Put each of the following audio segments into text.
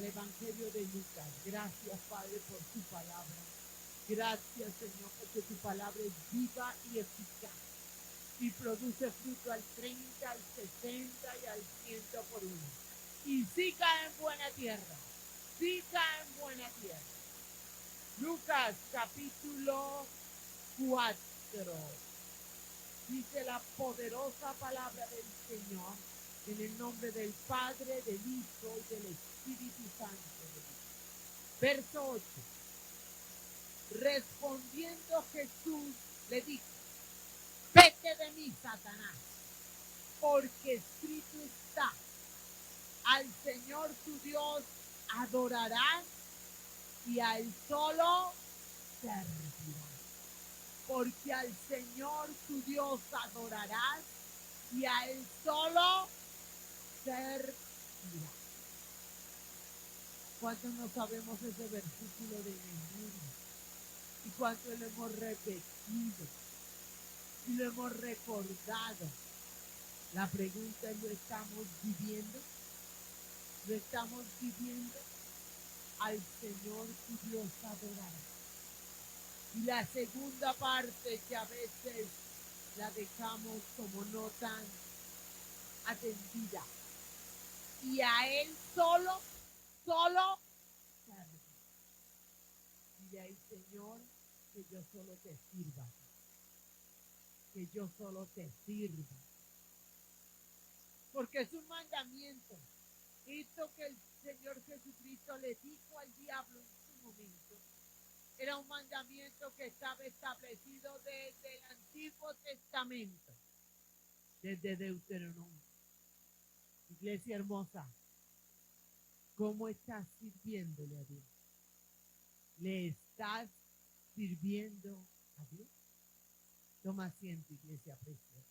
al Evangelio de Lucas. Gracias, Padre, por tu palabra. Gracias, Señor, porque tu palabra es viva y eficaz y produce fruto al 30, al 60 y al 100 por uno. Y sí cae en buena tierra. Sí cae en buena tierra. Lucas capítulo 4. Dice la poderosa palabra del Señor en el nombre del Padre, del Hijo y del Espíritu Santo. Verso 8. Respondiendo Jesús le dijo: vete de mí, Satanás, porque escrito está: al Señor tu Dios adorarás y a Él solo servirás. Porque al Señor tu Dios adorarás y a Él solo servirás. ¿Cuántos no sabemos ese versículo de memoria? ¿Y cuántos lo hemos repetido? Y lo hemos recordado. La pregunta es: ¿lo estamos viviendo? ¿Lo estamos viviendo? Al Señor tu Dios adorará. Y la segunda parte, que a veces la dejamos como no tan atendida: y a Él solo serve. Dile ahí: Señor, que yo solo te sirva. Que yo solo te sirva. Porque es un mandamiento. Esto que el Señor Jesucristo le dijo al diablo en su momento era un mandamiento que estaba establecido desde el Antiguo Testamento, desde Deuteronomio. Iglesia hermosa, ¿cómo estás sirviéndole a Dios? ¿Le estás sirviendo a Dios? Toma asiento, iglesia preciosa.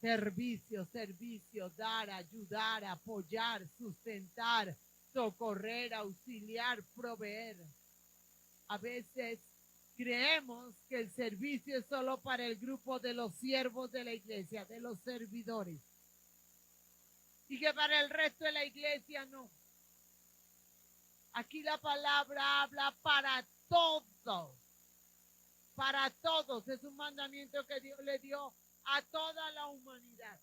Servicio, dar, ayudar, apoyar, sustentar, socorrer, auxiliar, proveer. A veces creemos que el servicio es solo para el grupo de los siervos de la iglesia, de los servidores. Y que para el resto de la iglesia no. Aquí la palabra habla para todos. Para todos. Es un mandamiento que Dios le dio a toda la humanidad.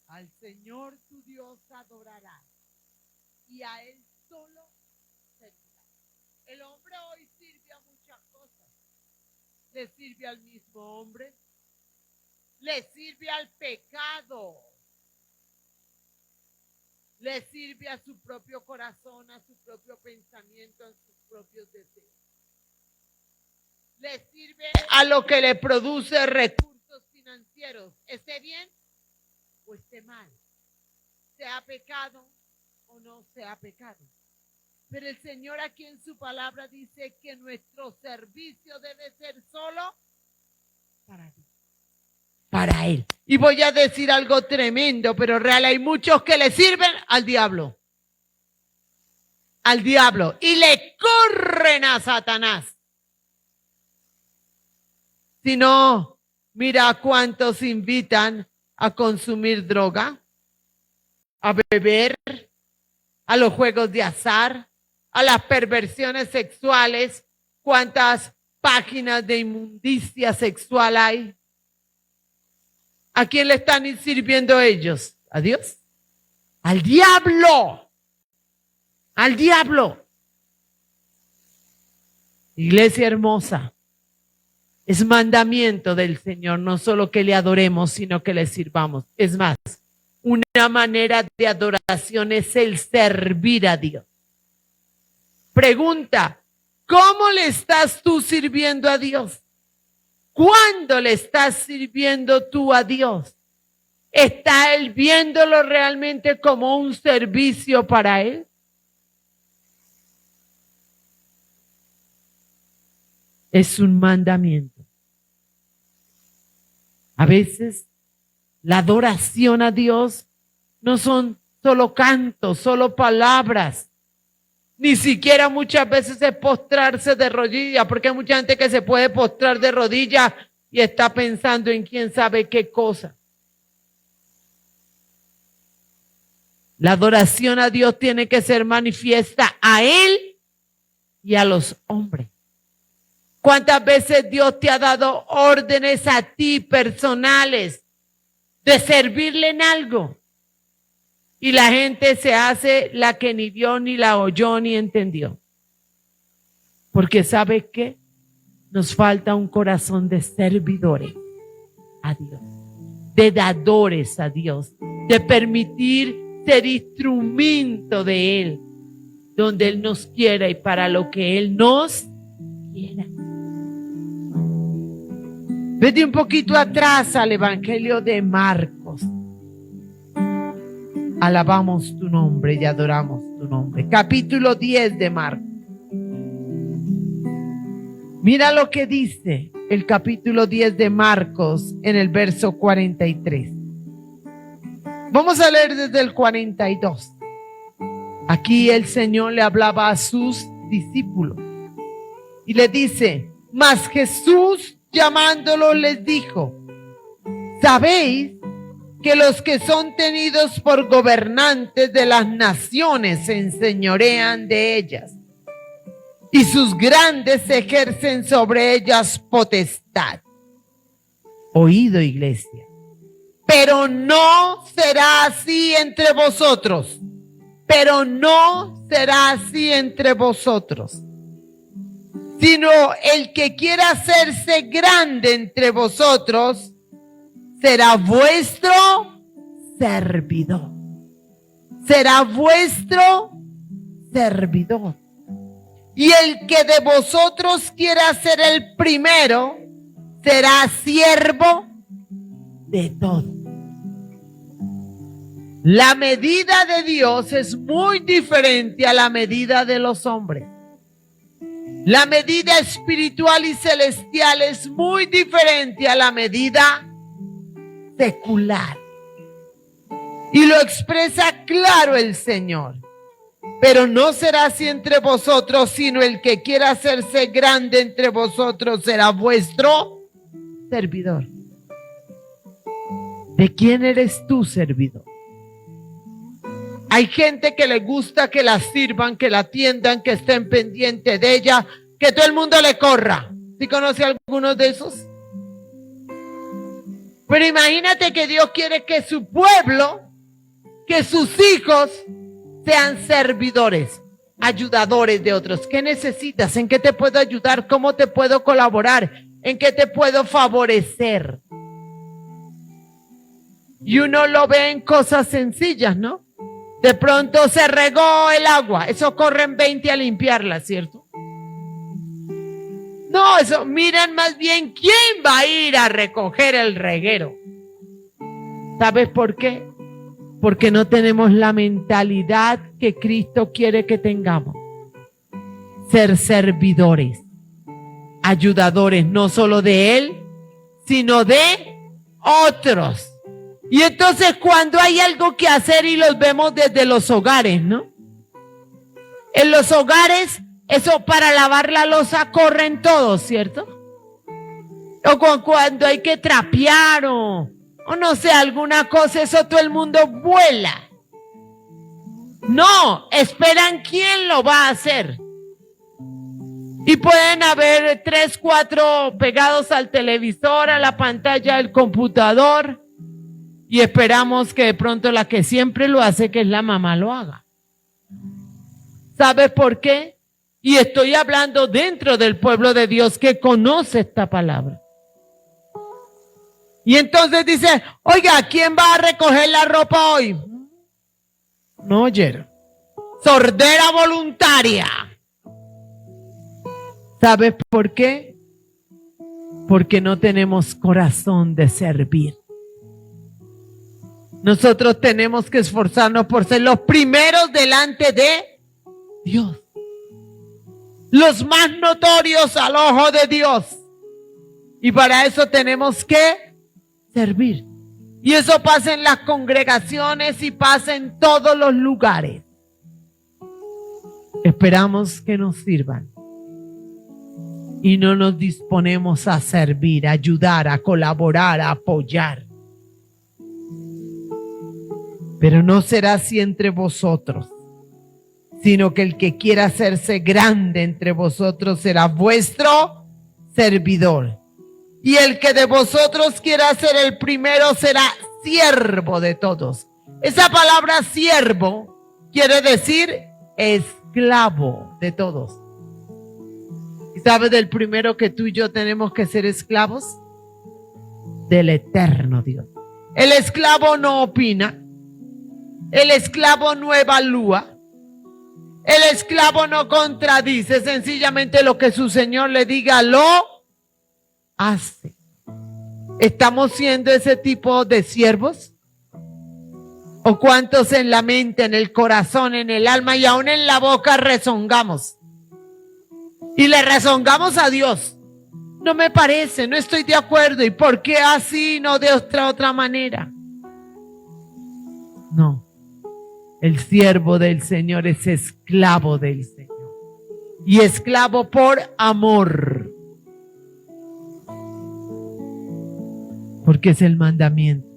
Al Señor tu Dios adorarás y a Él solo servirás. El hombre hoy sirve a muchas cosas. Le sirve al mismo hombre. Le sirve al pecado. Le sirve a su propio corazón, a su propio pensamiento, a sus propios deseos. Le sirve a lo que le produce recursos financieros, esté bien o esté mal, sea pecado o no sea pecado. Pero el Señor aquí en su palabra dice que nuestro servicio debe ser solo para Dios, para Él. Y voy a decir algo tremendo, pero real: hay muchos que le sirven al diablo, y le corren a Satanás. Si no, mira cuántos invitan a consumir droga, a beber, a los juegos de azar, a las perversiones sexuales. ¿Cuántas páginas de inmundicia sexual hay? ¿A quién le están sirviendo ellos? ¿A Dios? ¡Al diablo! ¡Al diablo! Iglesia hermosa, es mandamiento del Señor, no solo que le adoremos, sino que le sirvamos. Es más, una manera de adoración es el servir a Dios. Pregunta: ¿cómo le estás tú sirviendo a Dios? ¿Cuándo le estás sirviendo tú a Dios? ¿Está Él viéndolo realmente como un servicio para Él? Es un mandamiento. A veces la adoración a Dios no son solo cantos, solo palabras. Ni siquiera muchas veces es postrarse de rodillas, porque hay mucha gente que se puede postrar de rodillas y está pensando en quién sabe qué cosa. La adoración a Dios tiene que ser manifiesta a Él y a los hombres. ¿Cuántas veces Dios te ha dado órdenes a ti personales de servirle en algo? Y la gente se hace la que ni vio, ni la oyó, ni entendió. Porque ¿sabe qué? Nos falta un corazón de servidores a Dios, de dadores a Dios, de permitir ser instrumento de Él, donde Él nos quiera y para lo que Él nos quiera. Vete un poquito atrás al Evangelio de Marcos. Alabamos tu nombre y adoramos tu nombre. Capítulo 10 de Marcos. Mira lo que dice el capítulo 10 de Marcos en el verso 43. Vamos a leer desde el 42. Aquí el Señor le hablaba a sus discípulos y le dice, mas Jesús llamándolo les dijo, ¿sabéis que los que son tenidos por gobernantes de las naciones se enseñorean de ellas? Y sus grandes ejercen sobre ellas potestad. Oído, iglesia. Pero no será así entre vosotros. Pero no será así entre vosotros. Sino el que quiera hacerse grande entre vosotros, será vuestro servidor. Será vuestro servidor. Y el que de vosotros quiera ser el primero, será siervo de todo. La medida de Dios es muy diferente a la medida de los hombres. La medida espiritual y celestial es muy diferente a la medida secular. Y lo expresa claro el Señor. Pero no será así entre vosotros, sino el que quiera hacerse grande entre vosotros será vuestro servidor. ¿De quién eres tú servidor? Hay gente que le gusta que la sirvan, que la atiendan, que estén pendientes de ella, que todo el mundo le corra. ¿Sí conoce a algunos de esos? Pero imagínate que Dios quiere que su pueblo, que sus hijos sean servidores, ayudadores de otros. ¿Qué necesitas? ¿En qué te puedo ayudar? ¿Cómo te puedo colaborar? ¿En qué te puedo favorecer? Y uno lo ve en cosas sencillas, ¿no? De pronto se regó el agua, eso corren 20 a limpiarla, ¿cierto? No, eso, miren más bien quién va a ir a recoger el reguero. ¿Sabes por qué? Porque no tenemos la mentalidad que Cristo quiere que tengamos. Ser servidores, ayudadores, no solo de Él, sino de otros. Y entonces cuando hay algo que hacer y los vemos desde los hogares, ¿no? En los hogares, eso para lavar la loza corren todos, ¿cierto? O cuando hay que trapear o no sé, alguna cosa, eso todo el mundo vuela. No, esperan quién lo va a hacer. Y pueden haber 3, 4 pegados al televisor, a la pantalla del computador, y esperamos que de pronto la que siempre lo hace, que es la mamá, lo haga. ¿Sabe por qué? Y estoy hablando dentro del pueblo de Dios que conoce esta palabra. Y entonces dice, oiga, ¿quién va a recoger la ropa hoy? No oyeron. Sordera voluntaria. ¿Sabes por qué? Porque no tenemos corazón de servir. Nosotros tenemos que esforzarnos por ser los primeros delante de Dios. Los más notorios al ojo de Dios. Y para eso tenemos que servir. Y eso pasa en las congregaciones y pasa en todos los lugares. Esperamos que nos sirvan. Y no nos disponemos a servir, a ayudar, a colaborar, a apoyar. Pero no será así entre vosotros, sino que el que quiera hacerse grande entre vosotros será vuestro servidor. Y el que de vosotros quiera ser el primero será siervo de todos. Esa palabra siervo quiere decir esclavo de todos. ¿Y sabes del primero que tú y yo tenemos que ser esclavos? Del eterno Dios. El esclavo no opina. El esclavo no evalúa. El esclavo no contradice. Sencillamente lo que su Señor le diga lo hace. ¿Estamos siendo ese tipo de siervos? ¿O cuántos en la mente, en el corazón, en el alma y aún en la boca rezongamos? Y le rezongamos a Dios. No me parece, no estoy de acuerdo. ¿Y por qué así, no de otra manera? No. El siervo del Señor es esclavo del Señor. Y esclavo por amor. Porque es el mandamiento.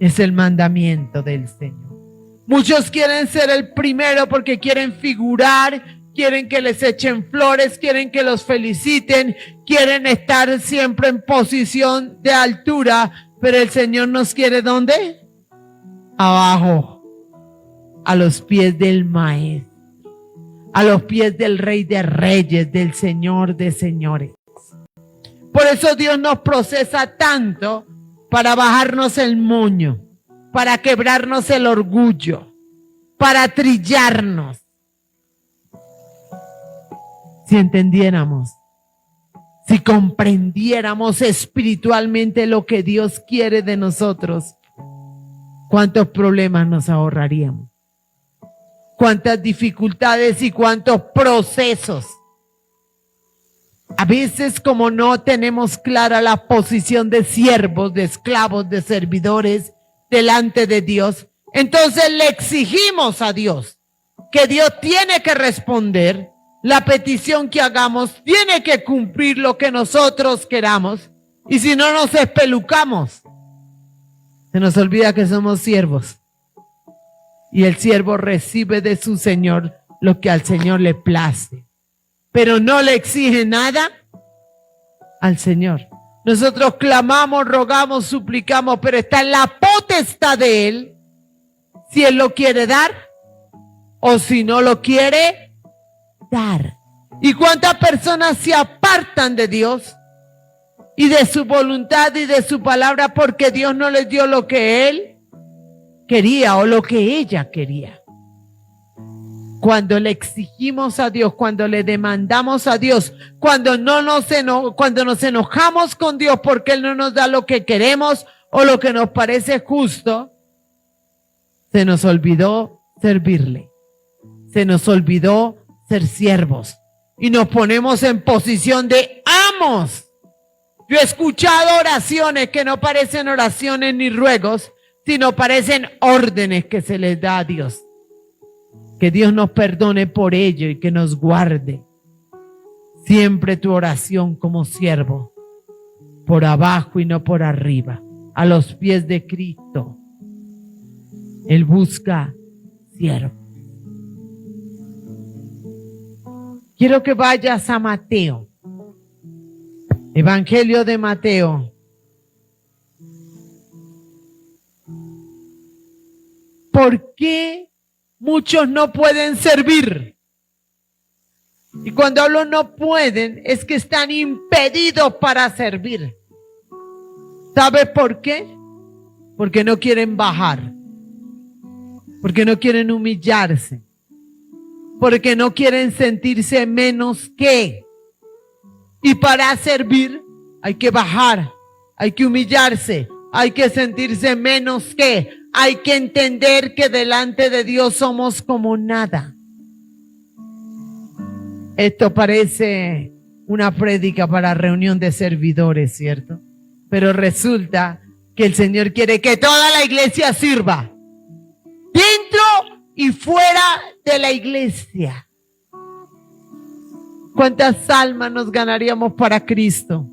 Es el mandamiento del Señor. Muchos quieren ser el primero porque quieren figurar, quieren que les echen flores, quieren que los feliciten, quieren estar siempre en posición de altura, pero el Señor nos quiere ¿dónde? Abajo, a los pies del Maestro, a los pies del Rey de Reyes, del Señor de Señores. Por eso Dios nos procesa tanto para bajarnos el moño, para quebrarnos el orgullo, para trillarnos. Si entendiéramos, si comprendiéramos espiritualmente lo que Dios quiere de nosotros, ¿cuántos problemas nos ahorraríamos? ¿Cuántas dificultades y cuántos procesos? A veces, como no tenemos clara la posición de siervos, de esclavos, de servidores delante de Dios, entonces le exigimos a Dios que Dios tiene que responder la petición que hagamos, tiene que cumplir lo que nosotros queramos, y si no nos espelucamos, se nos olvida que somos siervos, y el siervo recibe de su Señor lo que al Señor le place, pero no le exige nada al Señor. Nosotros clamamos, rogamos, suplicamos, pero está en la potestad de Él si Él lo quiere dar o si no lo quiere dar. ¿Y cuántas personas se apartan de Dios y de su voluntad y de su palabra porque Dios no les dio lo que Él quería o lo que ella quería? Cuando le exigimos a Dios, cuando le demandamos a Dios, cuando nos enojamos con Dios porque Él no nos da lo que queremos o lo que nos parece justo, se nos olvidó servirle, se nos olvidó ser siervos y nos ponemos en posición de amos. Yo he escuchado oraciones que no parecen oraciones ni ruegos, sino parecen órdenes que se les da a Dios. Que Dios nos perdone por ello y que nos guarde. Siempre tu oración como siervo, por abajo y no por arriba, a los pies de Cristo. Él busca siervo. Quiero que vayas a Mateo, Evangelio de Mateo. ¿Por qué muchos no pueden servir? Y cuando hablo no pueden, es que están impedidos para servir. ¿Sabe por qué? Porque no quieren bajar. Porque no quieren humillarse. Porque no quieren sentirse menos que. Y para servir hay que bajar, hay que humillarse, hay que sentirse menos que. Hay que entender que delante de Dios somos como nada. Esto parece una prédica para reunión de servidores, ¿cierto? Pero resulta que el Señor quiere que toda la iglesia sirva, dentro y fuera de la iglesia. ¿Cuántas almas nos ganaríamos para Cristo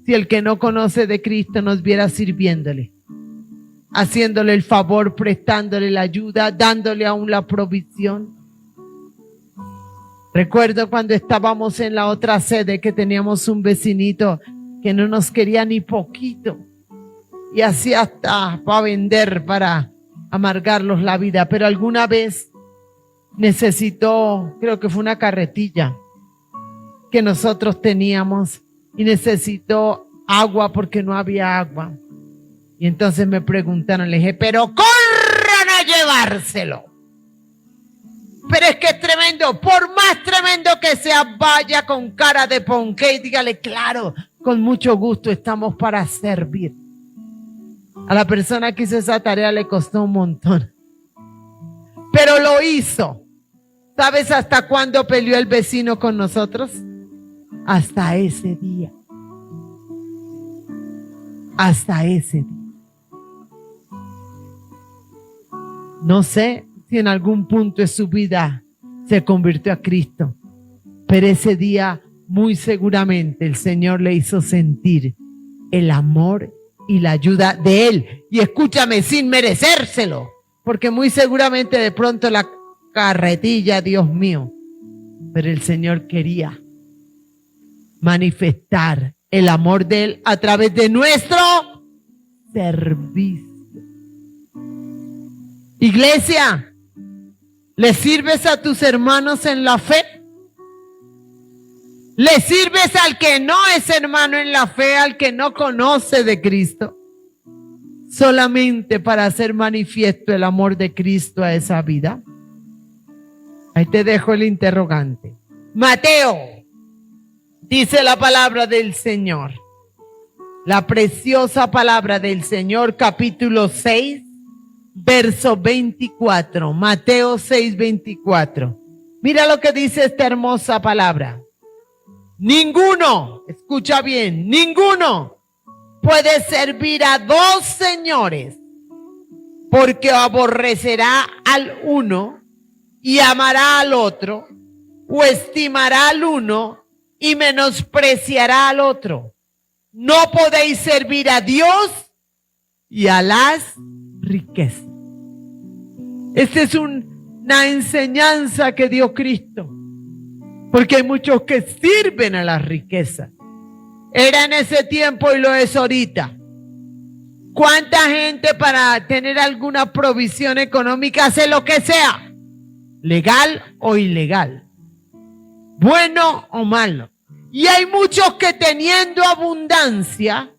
si el que no conoce de Cristo nos viera sirviéndole? haciéndole el favor, prestándole la ayuda, dándole aún la provisión. Recuerdo cuando estábamos en la otra sede que teníamos un vecinito que no nos quería ni poquito y hacía hasta para vender, para amargarlos la vida, pero alguna vez necesitó, creo que fue una carretilla que nosotros teníamos y necesitó agua porque no había agua. Y entonces me preguntaron, le dije, pero corran a llevárselo. Pero es que es tremendo, por más tremendo que sea, vaya con cara de ponqué y dígale, claro, con mucho gusto estamos para servir. A la persona que hizo esa tarea le costó un montón, pero lo hizo. ¿Sabes hasta cuándo peleó el vecino con nosotros? Hasta ese día. Hasta ese día. No sé si en algún punto de su vida se convirtió a Cristo, pero ese día muy seguramente el Señor le hizo sentir el amor y la ayuda de Él. Y escúchame, sin merecérselo, porque muy seguramente de pronto la carretilla, Dios mío, pero el Señor quería manifestar el amor de Él a través de nuestro servicio. Iglesia, ¿le sirves a tus hermanos en la fe? ¿Le sirves al que no es hermano en la fe, al que no conoce de Cristo? Solamente para hacer manifiesto el amor de Cristo a esa vida. Ahí te dejo el interrogante. Mateo, dice la palabra del Señor, la preciosa palabra del Señor, capítulo 6, verso 24, Mateo 6, 24. Mira lo que dice esta hermosa palabra. Ninguno, escucha bien, ninguno puede servir a dos señores, porque aborrecerá al uno y amará al otro, o estimará al uno y menospreciará al otro. No podéis servir a Dios y a las riquezas. Esta es una enseñanza que dio Cristo, porque hay muchos que sirven a las riquezas. Era en ese tiempo y lo es ahorita. ¿Cuánta gente para tener alguna provisión económica hace lo que sea? Legal o ilegal, bueno o malo. Y hay muchos que teniendo abundancia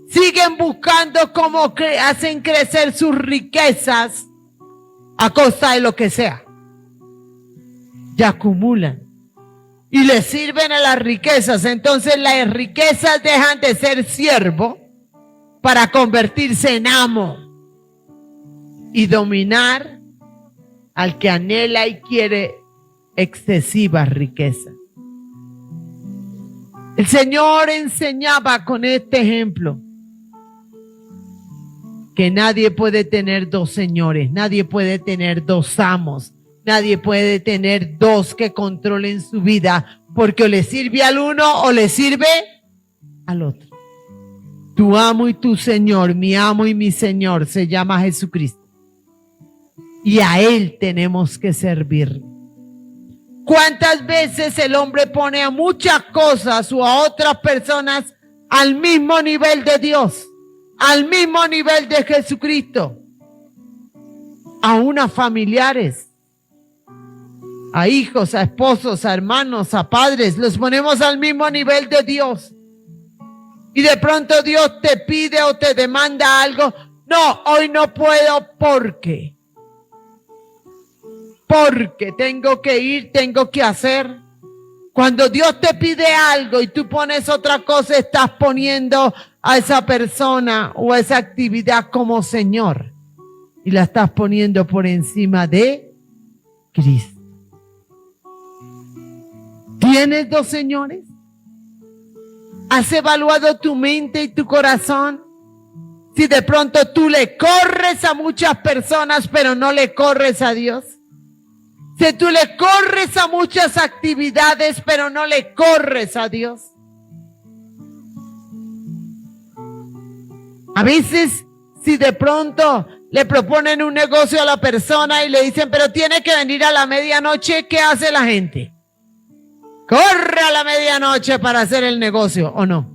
siguen buscando cómo hacen crecer sus riquezas a costa de lo que sea. Y acumulan y les sirven a las riquezas. Entonces las riquezas dejan de ser siervo para convertirse en amo y dominar al que anhela y quiere excesiva riqueza. El Señor enseñaba con este ejemplo que nadie puede tener dos señores, nadie puede tener dos amos, nadie puede tener dos que controlen su vida, porque o le sirve al uno o le sirve al otro. Tu amo y tu Señor, mi amo y mi Señor, se llama Jesucristo. Y a Él tenemos que servir. ¿Cuántas veces el hombre pone a muchas cosas o a otras personas al mismo nivel de Dios, al mismo nivel de Jesucristo? Aún a familiares, a hijos, a esposos, a hermanos, a padres, los ponemos al mismo nivel de Dios. Y de pronto Dios te pide o te demanda algo. No, hoy no puedo porque tengo que ir, tengo que hacer. Cuando Dios te pide algo y tú pones otra cosa, estás poniendo a esa persona o a esa actividad como Señor y la estás poniendo por encima de Cristo. ¿Tienes dos señores? ¿Has evaluado tu mente y tu corazón? Si de pronto tú le corres a muchas personas pero no le corres a Dios. Si tú le corres a muchas actividades, pero no le corres a Dios. A veces si de pronto le proponen un negocio a la persona y le dicen, pero tiene que venir a la medianoche, ¿qué hace la gente? Corre a la medianoche para hacer el negocio, ¿o no?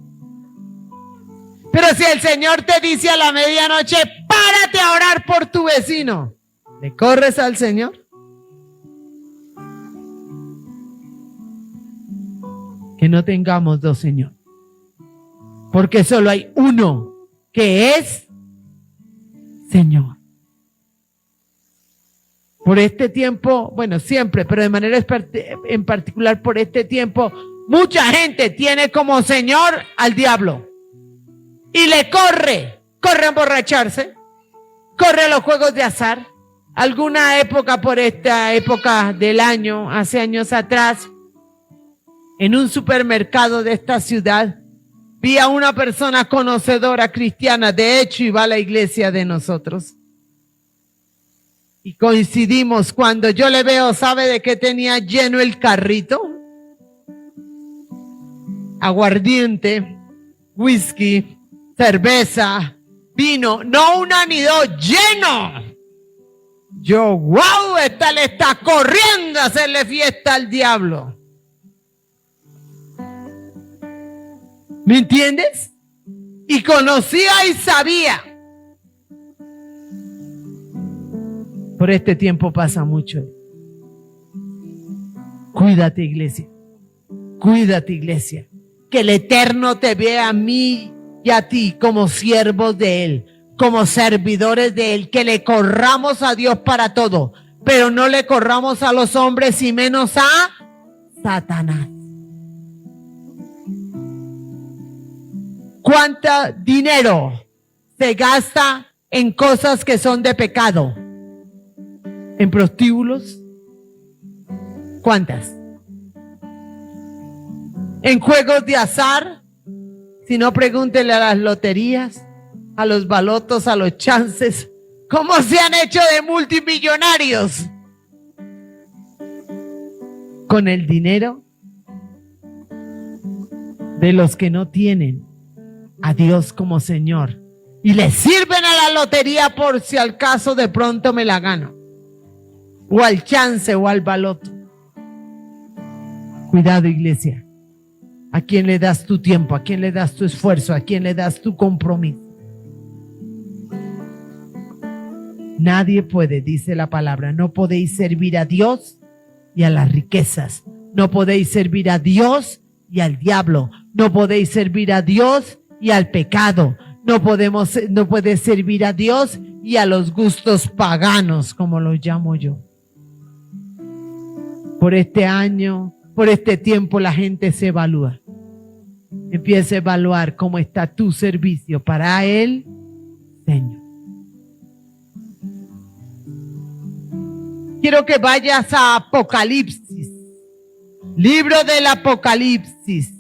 Pero si el Señor te dice a la medianoche, párate a orar por tu vecino, ¿le corres al Señor? Que no tengamos dos señores, porque solo hay uno que es Señor. Por este tiempo, bueno, siempre, pero de manera en particular por este tiempo, mucha gente tiene como Señor al diablo y le corre a emborracharse, corre a los juegos de azar. Alguna época, por esta época del año, hace años atrás, en un supermercado de esta ciudad, vi a una persona conocedora cristiana, de hecho iba a la iglesia de nosotros. Y coincidimos cuando yo le veo, ¿sabe de qué tenía lleno el carrito? Aguardiente, whisky, cerveza, vino, no una ni dos, lleno. Yo, wow, esta le está corriendo a hacerle fiesta al diablo. ¿Me entiendes? Y conocía y sabía. Por este tiempo pasa mucho. Cuídate, iglesia. Cuídate, iglesia. Que el Eterno te vea a mí y a ti como siervos de Él, como servidores de Él, que le corramos a Dios para todo, pero no le corramos a los hombres y menos a Satanás. ¿Cuánto dinero se gasta en cosas que son de pecado? ¿En prostíbulos? ¿Cuántas? ¿En juegos de azar? Si no, pregúntele a las loterías, a los balotos, a los chances. ¿Cómo se han hecho de multimillonarios? Con el dinero de los que no tienen a Dios como Señor y le sirven a la lotería por si al caso de pronto me la gano, o al chance o al baloto. Cuidado, iglesia. ¿A quién le das tu tiempo? ¿A quién le das tu esfuerzo? ¿A quién le das tu compromiso? Nadie puede, dice la palabra, no podéis servir a Dios y a las riquezas. No podéis servir a Dios y al diablo. No podéis servir a Dios y al pecado. No puedes servir a Dios y a los gustos paganos, como los llamo yo. Por este año, por este tiempo, la gente se evalúa. Empieza a evaluar cómo está tu servicio para el Señor. Quiero que vayas a Apocalipsis, libro del Apocalipsis.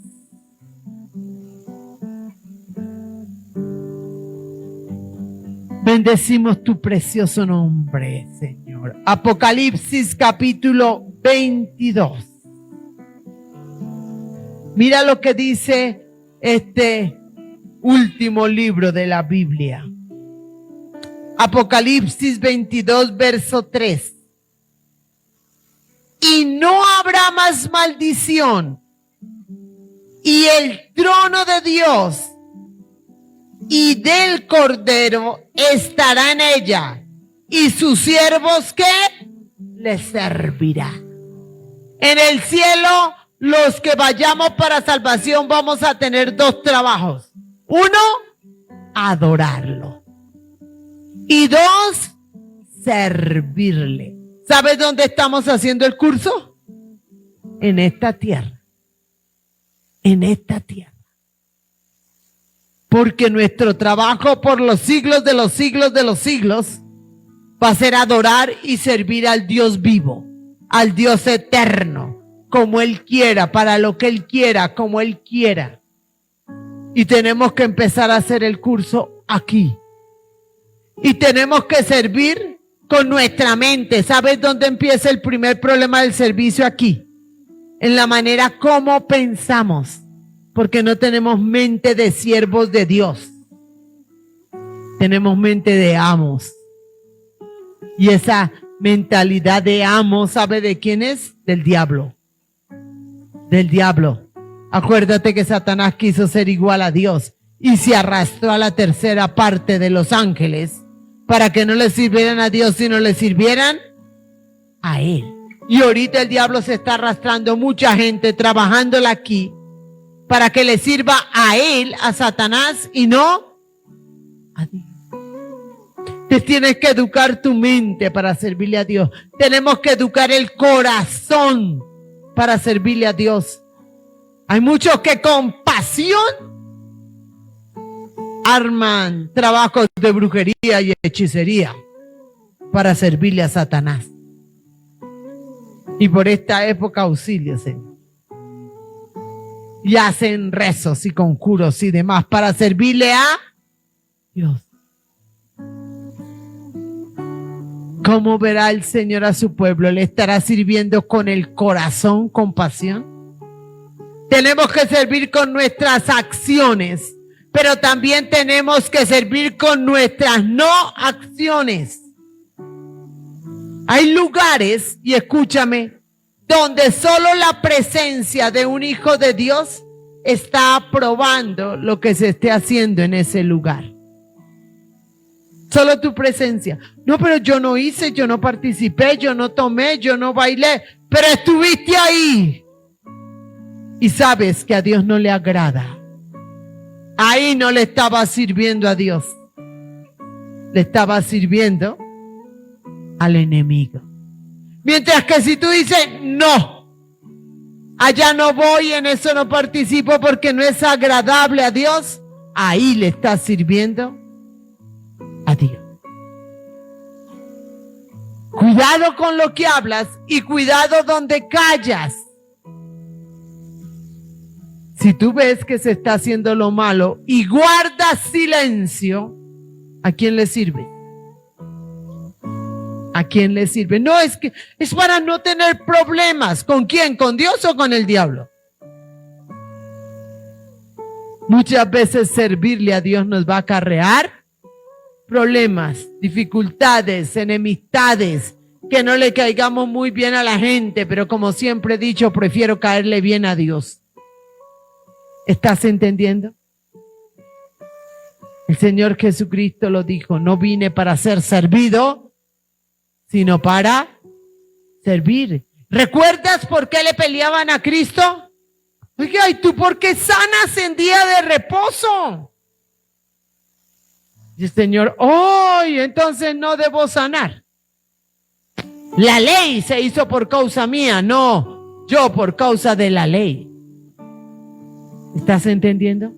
Bendecimos tu precioso nombre, Señor. Apocalipsis capítulo 22. Mira lo que dice este último libro de la Biblia. Apocalipsis 22, verso 3. Y no habrá más maldición, y el trono de Dios y del Cordero estará en ella, y sus siervos ¿qué? Les servirá. En el cielo, los que vayamos para salvación vamos a tener dos trabajos. Uno, adorarlo. Y dos, servirle. ¿Sabes dónde estamos haciendo el curso? En esta tierra. En esta tierra. Porque nuestro trabajo por los siglos de los siglos de los siglos va a ser adorar y servir al Dios vivo, al Dios eterno, como Él quiera, para lo que Él quiera, como Él quiera. Y tenemos que empezar a hacer el curso aquí. Y tenemos que servir con nuestra mente. ¿Sabes dónde empieza el primer problema del servicio? Aquí. En la manera como pensamos. Porque no tenemos mente de siervos de Dios. Tenemos mente de amos. Y esa mentalidad de amo, ¿sabe de quién es? Del diablo. Del diablo. Acuérdate que Satanás quiso ser igual a Dios y se arrastró a la tercera parte de los ángeles para que no le sirvieran a Dios, sino le sirvieran a él. Y ahorita el diablo se está arrastrando mucha gente trabajándola aquí para que le sirva a él, a Satanás, y no a Dios. Te tienes que educar tu mente para servirle a Dios. Tenemos que educar el corazón para servirle a Dios. Hay muchos que con pasión arman trabajos de brujería y hechicería para servirle a Satanás. Y por esta época auxilio, Señor. Y hacen rezos y conjuros y demás para servirle a Dios. ¿Cómo verá el Señor a su pueblo? ¿Le estará sirviendo con el corazón, con pasión? Tenemos que servir con nuestras acciones, pero también tenemos que servir con nuestras no acciones. Hay lugares, y escúchame, donde solo la presencia de un hijo de Dios está aprobando lo que se esté haciendo en ese lugar. Solo tu presencia. No, pero yo no hice, yo no participé, yo no tomé, yo no bailé, pero estuviste ahí. Y sabes que a Dios no le agrada. Ahí no le estaba sirviendo a Dios. Le estaba sirviendo al enemigo. Mientras que si tú dices, no, allá no voy, en eso no participo porque no es agradable a Dios, ahí le estás sirviendo a Dios. Cuidado con lo que hablas y cuidado donde callas. Si tú ves que se está haciendo lo malo y guardas silencio, ¿a quién le sirve? ¿A quién le sirve? No, es que es para no tener problemas. ¿Con quién? ¿Con Dios o con el diablo? Muchas veces servirle a Dios nos va a acarrear problemas, dificultades, enemistades, que no le caigamos muy bien a la gente, pero como siempre he dicho, prefiero caerle bien a Dios. ¿Estás entendiendo? El Señor Jesucristo lo dijo, no vine para ser servido, sino para servir. ¿Recuerdas por qué le peleaban a Cristo? Oiga, ¿y tú por qué sanas en día de reposo? Y el Señor, entonces no debo sanar. La ley se hizo por causa mía, no yo por causa de la ley. ¿Estás entendiendo?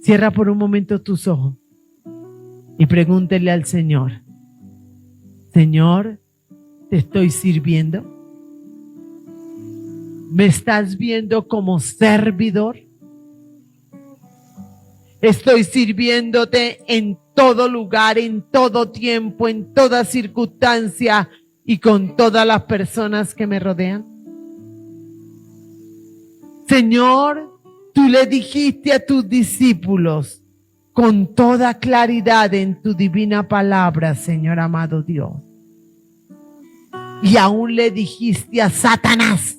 Cierra por un momento tus ojos y pregúntele al Señor, Señor, ¿te estoy sirviendo? ¿Me estás viendo como servidor? Estoy sirviéndote en todo lugar, en todo tiempo, en toda circunstancia y con todas las personas que me rodean. Señor, tú le dijiste a tus discípulos con toda claridad en tu divina palabra, Señor amado Dios. Y aún le dijiste a Satanás,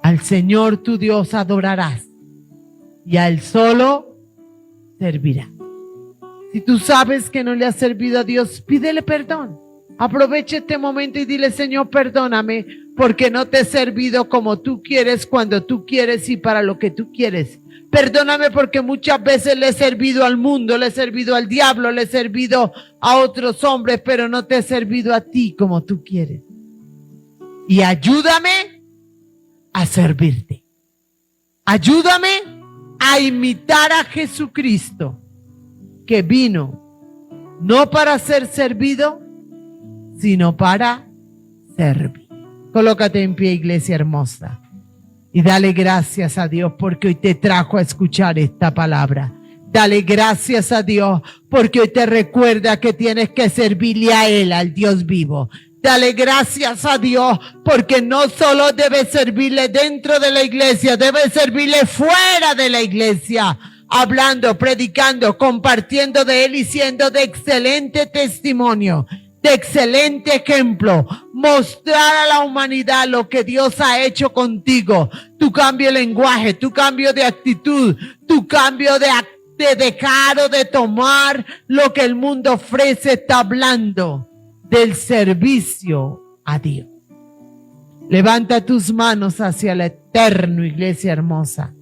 al Señor tu Dios adorarás y a Él solo servirá. Si tú sabes que no le has servido a Dios, pídele perdón. Aprovecha este momento y dile, Señor, perdóname porque no te he servido como tú quieres, cuando tú quieres y para lo que tú quieres. Perdóname porque muchas veces le he servido al mundo, le he servido al diablo, le he servido a otros hombres, pero no te he servido a ti como tú quieres. Y ayúdame a servirte. Ayúdame a imitar a Jesucristo, que vino no para ser servido, sino para servir. Colócate en pie, iglesia hermosa, y dale gracias a Dios porque hoy te trajo a escuchar esta palabra. Dale gracias a Dios porque hoy te recuerda que tienes que servirle a Él, al Dios vivo. Dale gracias a Dios porque no solo debes servirle dentro de la iglesia, debes servirle fuera de la iglesia. hablando, predicando, compartiendo de Él y siendo de excelente testimonio, de excelente ejemplo, mostrar a la humanidad lo que Dios ha hecho contigo, tu cambio de lenguaje, tu cambio de actitud, tu cambio de dejar o de tomar lo que el mundo ofrece. Está hablando del servicio a Dios. Levanta tus manos hacia el eterno, iglesia hermosa,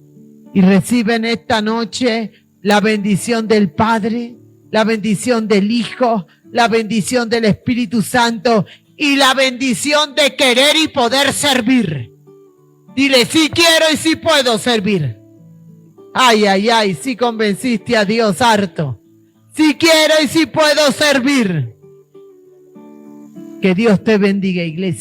y recibe en esta noche la bendición del Padre, la bendición del Hijo, la bendición del Espíritu Santo y la bendición de querer y poder servir. Dile, sí quiero y sí puedo servir. Ay, ay, ay, sí convenciste a Dios harto. Sí quiero y sí puedo servir. Que Dios te bendiga, iglesia.